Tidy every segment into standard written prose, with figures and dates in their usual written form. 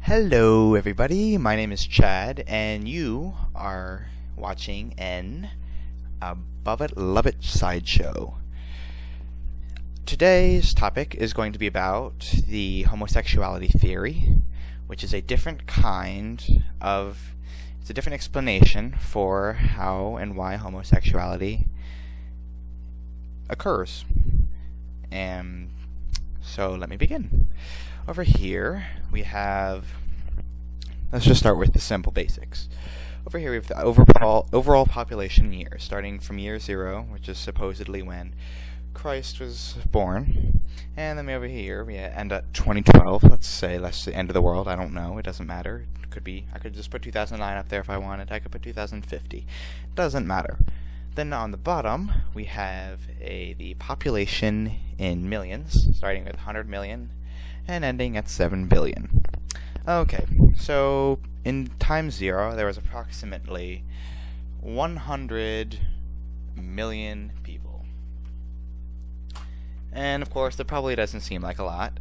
Hello everybody, my name is Chad, and you are watching an Above It, Love It sideshow. Today's topic is going to be about the homosexuality theory, which is a different explanation for how and why homosexuality occurs. And so let me begin. Over here we have, let's just start with the simple basics. Over here we have the overall population years, starting from year 0, which is supposedly when Christ was born, and then over here we end at 2012. Let's say that's the end of the world. I don't know. It doesn't matter. It could be. I could just put 2009 up there if I wanted. I could put 2050. Doesn't matter. Then on the bottom we have the population in millions, starting with 100 million and ending at 7 billion. Okay, so in time 0 there was approximately 100 million people. And of course that probably doesn't seem like a lot,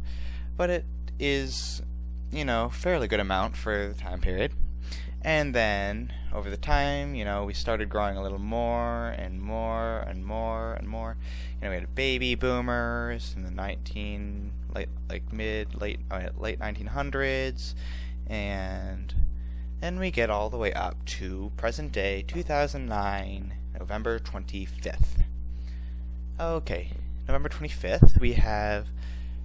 but it is, fairly good amount for the time period. And then over the time, we started growing a little more and more and more and more. We had baby boomers in the late 1900s, and then we get all the way up to present day 2009, November 25th. Okay, November 25th, we have,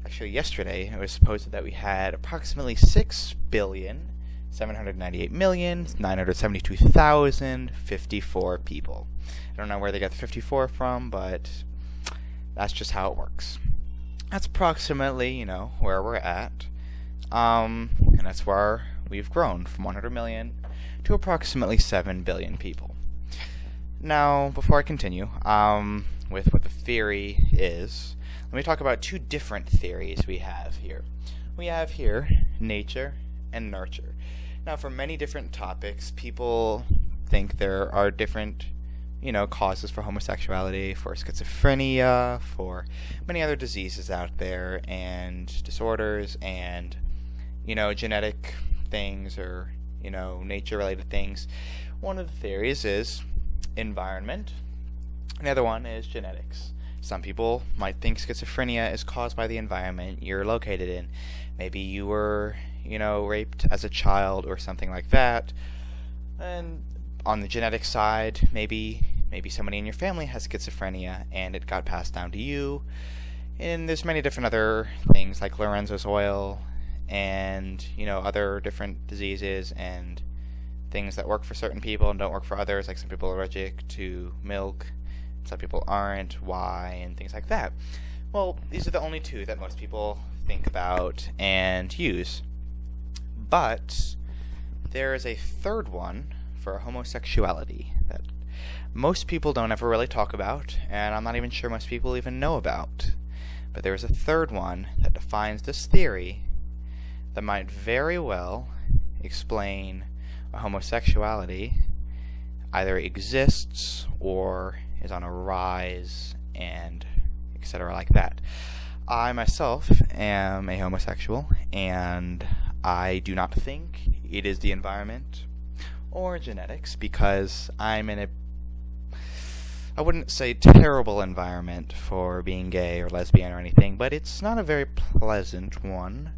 actually yesterday it was supposed that we had approximately 6,798,972,054 people. I don't know where they got the 54 from, but that's just how it works. That's approximately, where we're at. And that's where we've grown from 100 million to approximately 7 billion people. Now, before I continue with what the theory is, let me talk about two different theories we have here. We have here nature and nurture. Now, for many different topics, people think there are different, causes for homosexuality, for schizophrenia, for many other diseases out there, and disorders, and, genetic things, or, nature-related things. One of the theories is environment. Another one is genetics. Some people might think schizophrenia is caused by the environment you're located in. Maybe you were, raped as a child or something like that. And on the genetic side, maybe somebody in your family has schizophrenia and it got passed down to you. And there's many different other things like Lorenzo's oil and, other different diseases and things that work for certain people and don't work for others. Like some people are allergic to milk, some people aren't, why, and things like that. Well, these are the only two that most people think about and use. But there is a third one for homosexuality that most people don't ever really talk about, and I'm not even sure most people even know about. But there is a third one that defines this theory that might very well explain a homosexuality either exists or is on a rise, and etc. like that. I myself am a homosexual, and I do not think it is the environment or genetics, because I'm in I wouldn't say terrible environment for being gay or lesbian or anything, but it's not a very pleasant one.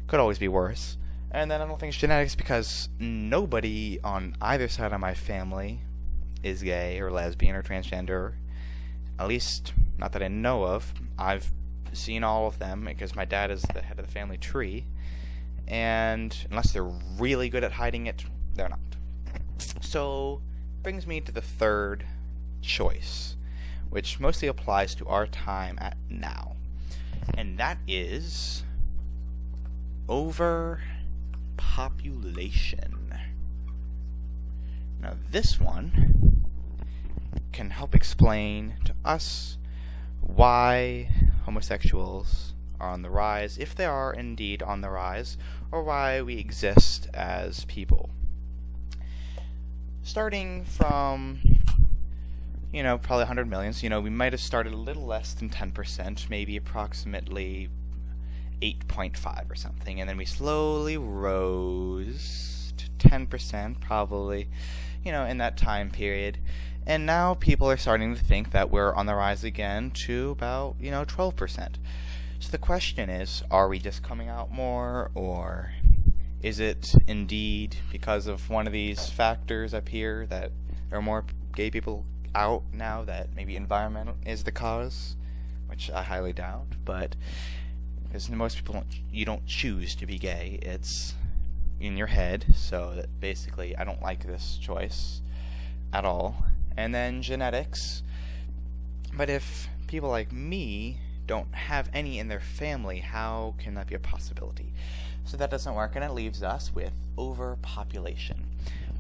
Could always be worse. And then I don't think it's genetics, because nobody on either side of my family is gay or lesbian or transgender. At least, not that I know of. I've seen all of them, because my dad is the head of the family tree. And unless they're really good at hiding it, they're not. So, brings me to the third choice, which mostly applies to our time at now. And that is overpopulation. Now this one can help explain to us why homosexuals are on the rise, if they are indeed on the rise, or why we exist as people. Starting from, probably 100 million, so, we might have started a little less than 10%, maybe approximately 8.5 or something, and then we slowly rose to 10% probably, in that time period. And now people are starting to think that we're on the rise again to about, 12%. So the question is, are we just coming out more, or is it indeed because of one of these factors up here that there are more gay people out now, that maybe environmental is the cause, which I highly doubt, but because most people you don't choose to be gay, it's in your head, so that basically I don't like this choice at all. And then genetics, but if people like me don't have any in their family, how can that be a possibility? So that doesn't work, and it leaves us with overpopulation.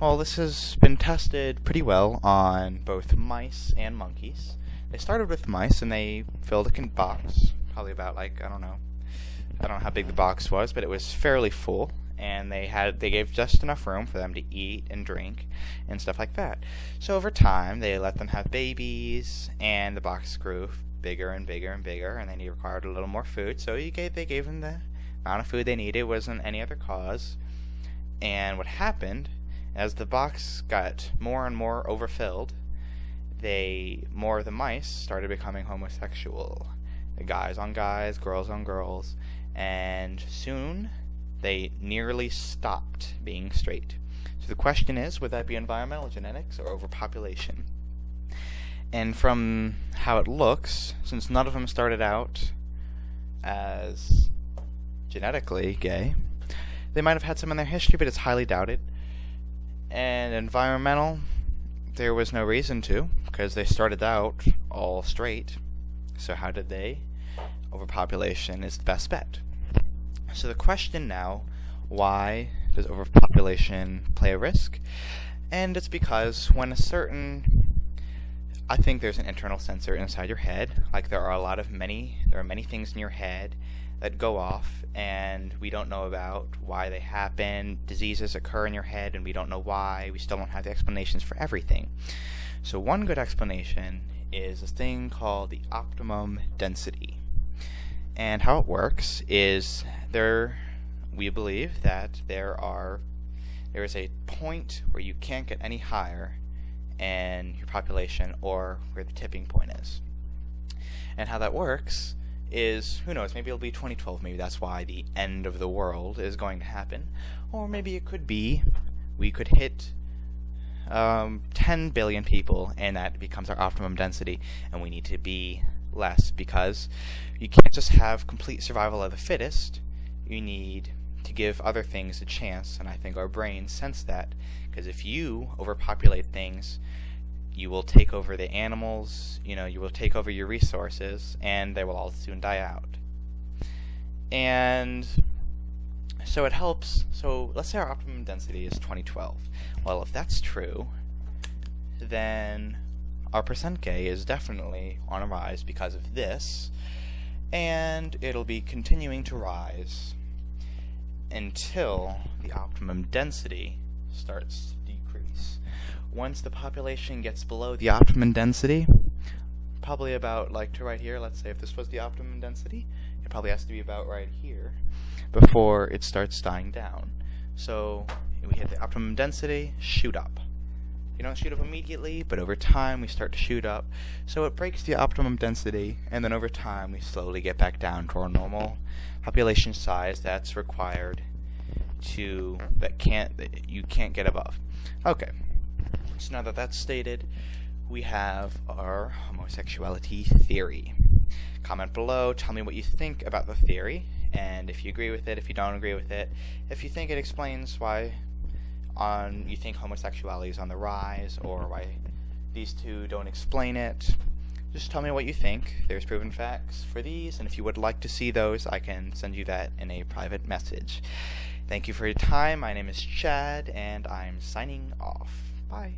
Well, this has been tested pretty well on both mice and monkeys. They started with mice, and they filled a box, probably about I don't know how big the box was, but it was fairly full, and they gave just enough room for them to eat and drink and stuff like that. So over time, they let them have babies, and the box grew bigger and bigger and bigger, and then they required a little more food. So they gave them the amount of food they needed. It wasn't any other cause. And what happened, as the box got more and more overfilled, more of the mice started becoming homosexual. Guys on guys, girls on girls, and soon they nearly stopped being straight. So the question is, would that be environmental genetics or overpopulation? And from how it looks, since none of them started out as genetically gay, they might have had some in their history, but it's highly doubted. And environmental, there was no reason to, because they started out all straight. So how did they? Overpopulation is the best bet. So the question now, why does overpopulation play a risk? And it's because when I think there's an internal sensor inside your head, like there are many things in your head that go off, and we don't know about why they happen. Diseases occur in your head, and we don't know why. We still don't have the explanations for everything. So one good explanation is this thing called the optimum density. And how it works is we believe that there is a point where you can't get any higher in your population, or where the tipping point is. And how that works is, who knows, maybe it'll be 2012, maybe that's why the end of the world is going to happen. Or maybe it could be we could hit 10 billion people, and that becomes our optimum density, and we need to be less, because you can't just have complete survival of the fittest. You need to give other things a chance, and I think our brains sense that, because if you overpopulate things, you will take over the animals, you will take over your resources, and they will all soon die out. And so it helps. So let's say our optimum density is 2012. Well, if that's true, then our percent gay is definitely on a rise because of this, and it'll be continuing to rise until the optimum density starts to decrease. Once the population gets below the optimum density, probably about to right here, let's say if this was the optimum density, it probably has to be about right here before it starts dying down. So we hit the optimum density, shoot up. You don't shoot up immediately, but over time we start to shoot up. So it breaks the optimum density, and then over time we slowly get back down to our normal population size that's required that you can't get above. Okay, so now that that's stated, we have our homosexuality theory. Comment below, tell me what you think about the theory, and if you agree with it, if you don't agree with it, if you think it explains why you think homosexuality is on the rise, or why these two don't explain it. Just tell me what you think. There's proven facts for these, and if you would like to see those, I can send you that in a private message. Thank you for your time. My name is Chad, and I'm signing off. Bye.